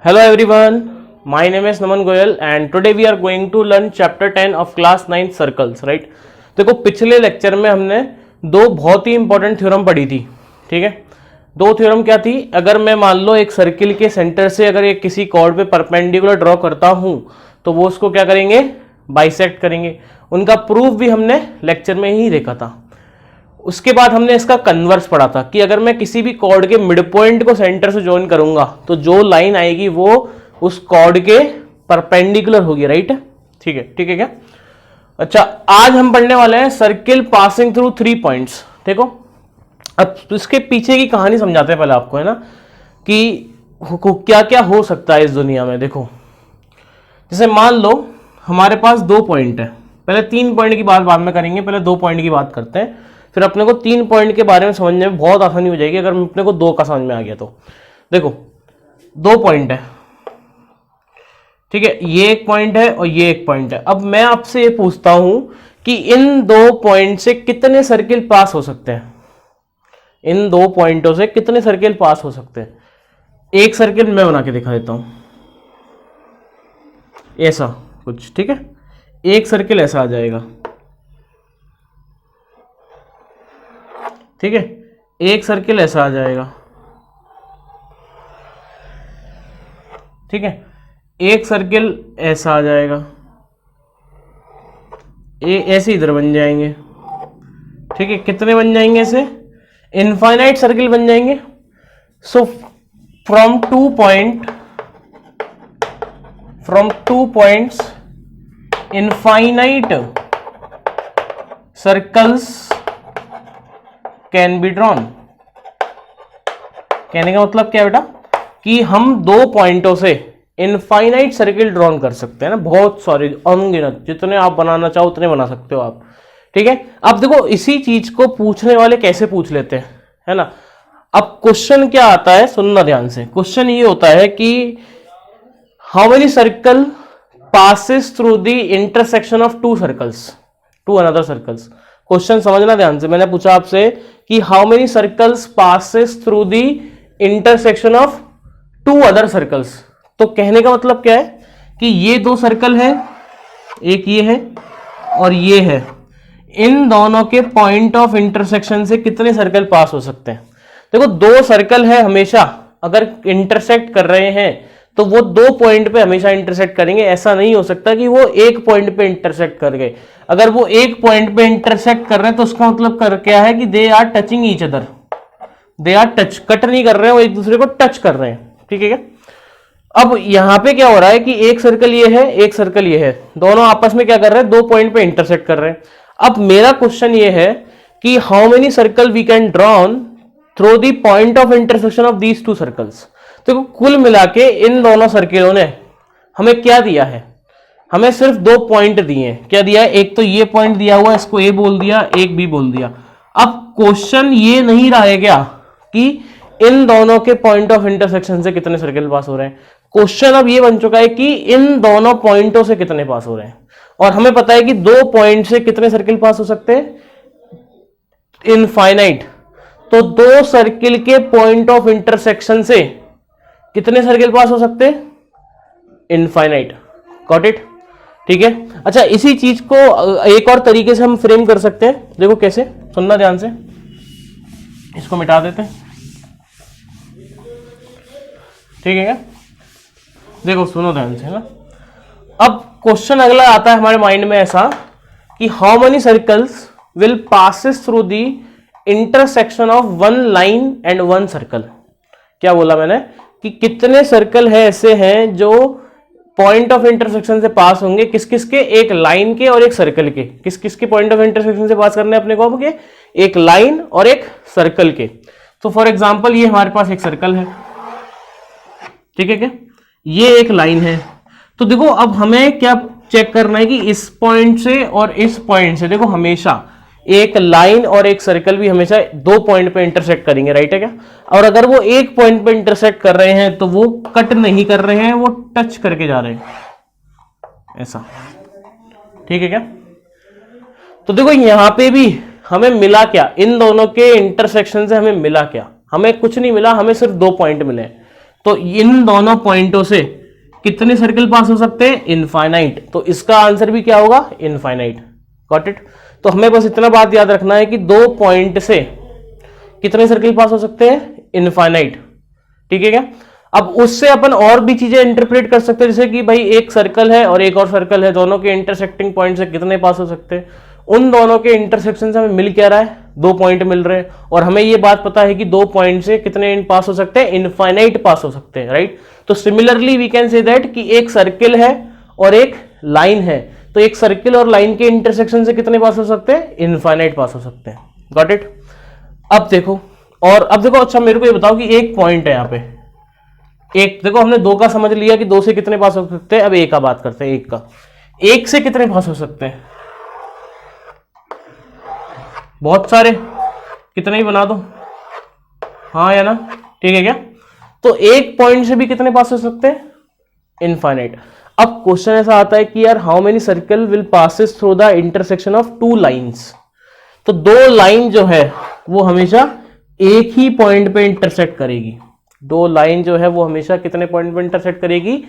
Hello everyone, my name is Naman Goyal and today we are going to learn chapter 10 of class 9 circles, right? देखो पिछले lecture में हमने दो बहुत ही important theorem पढ़ी थी, ठीक है। दो थ्योरम क्या थी? अगर मैं मान लो एक सर्किल के सेंटर से अगर एक किसी कॉर्ड पे परपेंडिकुलर ड्रॉ करता हूं तो वो उसको क्या करेंगे? बाइसेक्ट करेंगे। उनका प्रूफ भी हमने लेक्चर में ही देखा था। उसके बाद हमने इसका कन्वर्स पढ़ा था कि अगर मैं किसी भी कॉर्ड के मिड पॉइंट को सेंटर से ज्वाइन करूंगा तो जो लाइन आएगी वो उस कॉर्ड के परपेंडिकुलर होगी, राइट? ठीक है क्या? अच्छा, आज हम पढ़ने वाले हैं सर्किल पासिंग थ्रू 3 पॉइंट्स। देखो, अब इसके पीछे की कहानी समझाते हैं पहले आपको, है ना, कि क्या क्या हो सकता है इस दुनिया में। देखो, जैसे मान लो हमारे पास 2 पॉइंट है। पहले 3 पॉइंट की बात बाद में करेंगे, पहले 2 पॉइंट की बात करते हैं, फिर अपने को 3 पॉइंट के बारे में समझने में बहुत आसानी हो जाएगी अगर अपने को 2 का समझ में आ गया तो। देखो, 2 पॉइंट है, ठीक है, ये एक पॉइंट है और ये एक पॉइंट है। अब मैं आपसे ये पूछता हूं कि इन 2 पॉइंट से कितने सर्किल पास हो सकते हैं? इन 2 पॉइंटों से कितने सर्किल पास हो सकते हैं? एक सर्किल मैं बना के दिखा देता हूं, ऐसा कुछ, ठीक है। एक सर्किल ऐसा आ जाएगा, ठीक है। एक सर्किल ऐसा आ जाएगा, ठीक है। एक सर्किल ऐसा आ जाएगा, ऐसे इधर बन जाएंगे, ठीक है। कितने बन जाएंगे? ऐसे इनफाइनाइट सर्किल बन जाएंगे। So from 2 points infinite circles can be drawn. कहने का मतलब क्या है बेटा? कि हम 2 पॉइंटों से इनफाइनाइट सर्किल ड्रॉन कर सकते हैं ना, बहुत सारे, अनगिनत, जितने आप बनाना चाहो उतने बना सकते हो आप, ठीक है। अब देखो, इसी चीज को पूछने वाले कैसे पूछ लेते हैं, है ना। अब क्वेश्चन क्या आता है, सुनना ध्यान से। क्वेश्चन ये होता है कि how many circle passes through the intersection of 2 circles to another circles. Question समझना ध्यान से। मैंने पूछा आपसे कि how many circles passes through the intersection of 2 other circles. तो कहने का मतलब क्या है कि ये 2 सर्कल है, एक ये है और ये है, इन दोनों के पॉइंट ऑफ इंटरसेक्शन से कितने सर्कल पास हो सकते हैं? देखो, 2 सर्कल है, हमेशा अगर इंटरसेक्ट कर रहे हैं तो वो 2 पॉइंट पे हमेशा इंटरसेक्ट करेंगे। ऐसा नहीं हो सकता कि वो एक पॉइंट पे इंटरसेक्ट कर गए। अगर वो एक पॉइंट पे इंटरसेक्ट कर रहे हैं तो उसका मतलब कर क्या है कि they are touching each other, they are touch, cut नहीं कर रहे हैं, वो एक दूसरे को टच कर रहे हैं, ठीक है क्या। अब यहां पे क्या हो रहा है कि एक सर्कल ये है, एक सर्कल ये है, दोनों आपस में क्या कर रहे हैं? 2 पॉइंट पे इंटरसेक्ट कर रहे हैं। अब मेरा क्वेश्चन ये है कि how many circle we can drawn through the point of intersection of these 2 circles. तो कुल मिला के इन दोनों सर्किलों ने हमें क्या दिया है? हमें सिर्फ 2 पॉइंट दिए हैं। क्या दिया है? एक तो ये पॉइंट दिया हुआ, इसको ए बोल दिया, एक बी बोल दिया। अब क्वेश्चन ये नहीं रहेगा कि इन दोनों के पॉइंट ऑफ इंटरसेक्शन से कितने सर्किल पास हो रहे हैं। क्वेश्चन अब ये बन चुका है कि इन दोनों पॉइंटों से कितने पास हो रहे हैं। और हमें पता है कि 2 पॉइंट से कितने सर्किल पास हो सकते हैं? इनफाइनाइट। तो 2 सर्किल के पॉइंट ऑफ इंटरसेक्शन से कितने सर्किल पास हो सकते हैं? इनफाइनाइट। Got it? ठीक है। अच्छा, इसी चीज को एक और तरीके से हम फ्रेम कर सकते हैं। देखो कैसे, सुनना ध्यान से। इसको मिटा देते हैं, ठीक है क्या? देखो, सुनो ध्यान से ना। अब क्वेश्चन अगला आता है हमारे माइंड में ऐसा कि how many circles will passes through the intersection of 1 line and 1 circle. क्या बोला मैंने? कि कितने सर्कल है ऐसे हैं जो पॉइंट ऑफ इंटरसेक्शन से पास होंगे, किस किस के? एक लाइन के और एक सर्कल के। किस किस के पॉइंट ऑफ इंटरसेक्शन से पास करने अपने को? के एक लाइन और एक सर्कल के। तो फॉर एग्जांपल ये हमारे पास एक सर्कल है, ठीक है क्या? ये एक लाइन है। तो देखो, अब हमें क्या चेक करना है कि इस पॉइंट से और इस पॉइंट से, देखो, हमेशा एक लाइन और एक सर्कल भी हमेशा 2 पॉइंट पे इंटरसेक्ट करेंगे, राइट है क्या? और अगर वो एक पॉइंट पे इंटरसेक्ट कर रहे हैं तो वो कट नहीं कर रहे हैं, वो टच करके जा रहे हैं, ऐसा, ठीक है क्या? तो देखो, यहां पे भी हमें मिला क्या? इन दोनों के इंटरसेक्शन से हमें मिला क्या? हमें कुछ नहीं मिला, हमें सिर्फ 2 पॉइंट मिले। तो इन दोनों पॉइंटों से कितने सर्कल पास हो सकते हैं? इनफाइनाइट। तो इसका आंसर भी क्या होगा? इनफाइनाइट। Got it? तो हमें बस इतना बात याद रखना है कि 2 पॉइंट से कितने सर्कल पास हो सकते हैं? इनफाइनाइट। ठीक है क्या? अब उससे अपन और भी चीजें इंटरप्रेट कर सकते हैं, जैसे कि भाई एक सर्कल है और एक और सर्कल है, दोनों के इंटरसेक्टिंग पॉइंट से कितने पास हो सकते हैं? उन दोनों के इंटरसेक्शन से हमें मिल क्या रहा है? 2 पॉइंट मिल रहे हैं, और हमें ये बात पता है कि 2 पॉइंट से कितने पास हो सकते हैं? इनफाइनाइट पास हो सकते हैं, राइट? तो similarly we can say that कि एक सर्किल है और एक लाइन है, तो एक सर्किल और लाइन के इंटरसेक्शन से कितने पास हो सकते हैं? इनफाइनाइट पास हो सकते हैं। Got it? अब देखो, और अब देखो, अच्छा मेरे को ये बताओ कि एक पॉइंट है यहाँ पे, एक देखो, हमने 2 का समझ लिया कि 2 से कितने पास हो सकते हैं। अब 1 का बात करते हैं। 1 का, 1 से कितने पास हो सकते हैं? बहुत सारे, कितने ही बना दो, हाँ या ना? ठीक है क्या? तो एक पॉइंट से भी कितने पास हो सकते हैं? इनफाइनाइट। अब क्वेश्चन ऐसा आता है कि यार how many circle will passes through the intersection of 2 lines. तो 2 लाइन जो है वो हमेशा एक ही पॉइंट पे इंटरसेक्ट करेगी। 2 लाइन जो है वो हमेशा कितने पॉइंट पे इंटरसेक्ट करेगी?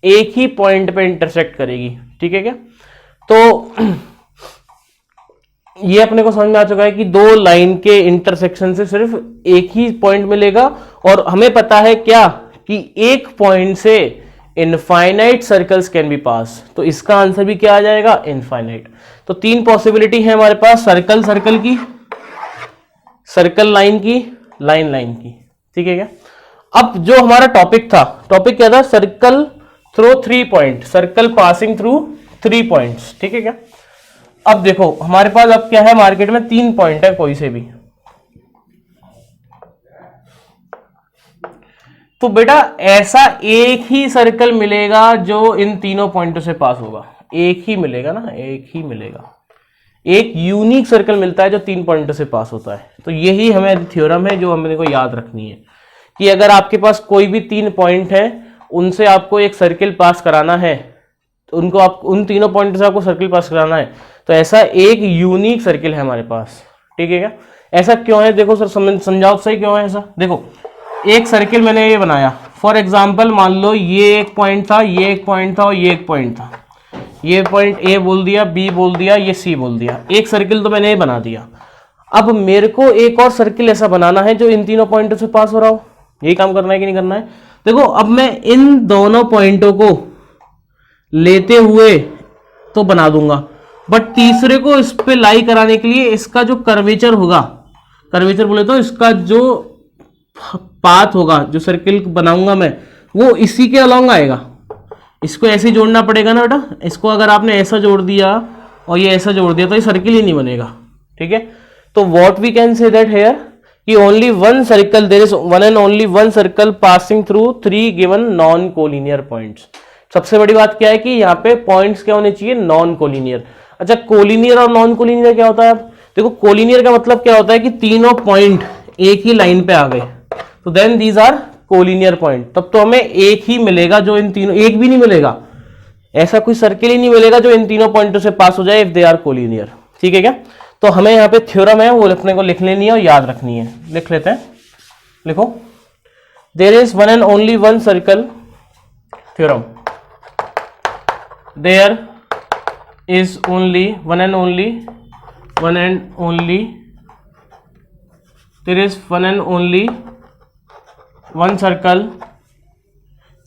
एक ही पॉइंट पे इंटरसेक्ट करेगी। ठीक है क्या? तो ये अपने को समझ में आ चुका है कि 2 लाइन के इंटरसेक्शन से सिर्फ एक ही पॉइंट मिलेगा, और हमें पता है क्या कि एक पॉइंट से इनफाइनाइट सर्कल्स कैन बी पास। तो इसका आंसर भी क्या आ जाएगा? इनफाइनाइट। तो 3 पॉसिबिलिटी है हमारे पास, सर्कल सर्कल की, सर्कल लाइन की, लाइन लाइन की। ठीक है क्या? अब जो हमारा टॉपिक था, टॉपिक क्या था? Circle through 3 point, circle passing through 3 points. ठीक है क्या? अब देखो हमारे पास अब क्या है, मार्केट में 3 पॉइंट है कोई से भी, तो बेटा ऐसा एक ही सर्कल मिलेगा जो इन तीनों पॉइंटों से पास होगा। एक ही मिलेगा ना, एक ही मिलेगा, एक यूनिक सर्कल मिलता है जो 3 पॉइंटों से पास होता है। तो यही हमें थ्योरम है जो हमें को याद रखनी है कि अगर आपके पास कोई भी 3 पॉइंट है, उनसे आपको एक सर्किल पास कराना है, तो उनको आप उन तीनों पॉइंट से आपको सर्किल पास कराना है, तो ऐसा एक यूनिक सर्किल है हमारे पास। ठीक है क्या? ऐसा क्यों है? देखो सर समझाओ सही क्यों है ऐसा। देखो एक सर्किल मैंने ये बनाया, फॉर एग्जाम्पल मान लो ये एक पॉइंट था, ये एक पॉइंट था और ये एक पॉइंट था। ये पॉइंट ए बोल दिया, बी बोल दिया, ये सी बोल दिया। एक सर्किल तो मैंने ये बना दिया। अब मेरे को एक और सर्किल ऐसा बनाना है जो इन तीनों पॉइंटों से पास हो रहा हो। यही काम करना है कि नहीं करना है? देखो अब मैं इन दोनों पॉइंटों को लेते हुए तो बना दूंगा, बट तीसरे को इस पे लाई कराने के लिए इसका जो कर्वेचर होगा, कर्वेचर बोले तो इसका जो पाथ होगा, जो सर्किल बनाऊंगा मैं, वो इसी के अलॉन्ग आएगा। इसको ऐसे जोड़ना पड़ेगा ना बेटा। इसको अगर आपने ऐसा जोड़ दिया और ये ऐसा जोड़ दिया तो ये सर्किल ही नहीं बनेगा। ठीक है? तो what we can say that here कि only one circle, there is one and only one circle passing through 3 given non collinear points. सबसे बड़ी बात क्या है कि यहाँ पे पॉइंट्स क्या होने चाहिए? Non collinear. अच्छा कोलिनियर और नॉन कोलिनियर क्या होता है? देखो कोलिनियर का मतलब क्या होता है कि तीनों पॉइंट एक ही लाइन पे आ गए, तो then these are collinear point. तब तो हमें एक ही मिलेगा जो इन तीनों, एक भी नहीं मिलेगा, ऐसा कोई सर्किल ही नहीं मिलेगा जो इन तीनों पॉइंटों से पास हो जाए इफ दे आर कोलिनियर। ठीक है क्या? तो हमें यहाँ पे थ्योरम है वो अपने को लिख लेनी है और याद रखनी है। लिख लेते हैं, लिखो। There is one and only one circle, theorem, there is only one and only there is one and only one circle,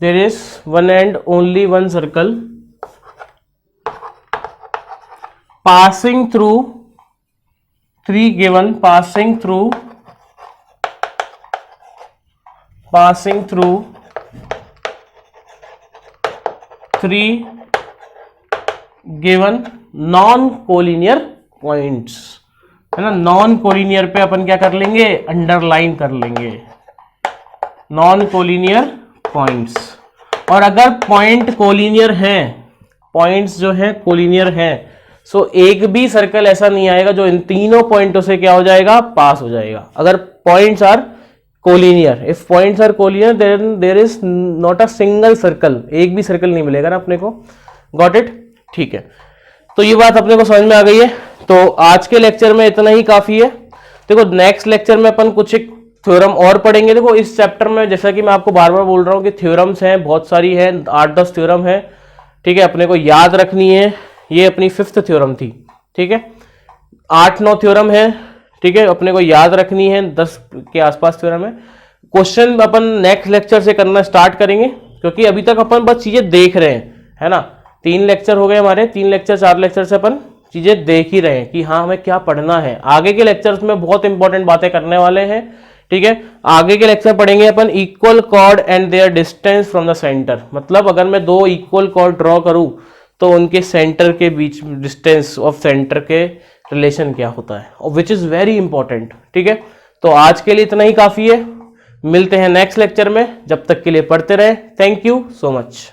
there is one and only one circle passing through 3 given passing through 3 given non collinear points, है ना। Non collinear पे अपन क्या कर लेंगे? Underline कर लेंगे, non collinear points. और अगर पॉइंट कोलिनियर है, पॉइंट्स जो है कोलिनियर है, सो एक भी सर्कल ऐसा नहीं आएगा जो इन तीनों पॉइंटों से क्या हो जाएगा? पास हो जाएगा। अगर points are collinear, if points are collinear then there is not a single circle, एक भी सर्कल नहीं मिलेगा ना अपने को। Got it? ठीक है, तो ये बात अपने को समझ में आ गई है। तो आज के लेक्चर में इतना ही काफी है। देखो नेक्स्ट लेक्चर में अपन कुछ एक थ्योरम और पढ़ेंगे। देखो इस चैप्टर में जैसा कि मैं आपको बार बार बोल रहा हूँ कि थ्योरम्स हैं, बहुत सारी है, 8-10 थ्योरम है, ठीक है, अपने को याद रखनी है। ये अपनी 5th थ्योरम थी, ठीक है, 8-9 थ्योरम है, ठीक है, अपने को याद रखनी है, 10 के आसपास थ्योरम है। क्वेश्चन अपन नेक्स्ट लेक्चर से करना स्टार्ट करेंगे, क्योंकि अभी तक अपन बस चीजें देख रहे हैं, है ना। 3 लेक्चर हो गए हमारे, 3 लेक्चर 4 लेक्चर से अपन चीजें देख ही रहे हैं कि हाँ हमें क्या पढ़ना है। आगे के लेक्चर्स में बहुत इंपॉर्टेंट बातें करने वाले हैं, ठीक है। आगे के लेक्चर पढ़ेंगे अपन equal chord and their distance from the centre. मतलब अगर मैं 2 इक्वल कॉर्ड ड्रॉ करूं तो उनके सेंटर के बीच डिस्टेंस ऑफ सेंटर के रिलेशन क्या होता है, विच इज वेरी इंपॉर्टेंट, ठीक है। तो आज के लिए इतना ही काफी है, मिलते हैं नेक्स्ट लेक्चर में, जब तक के लिए पढ़ते रहे। Thank you so much.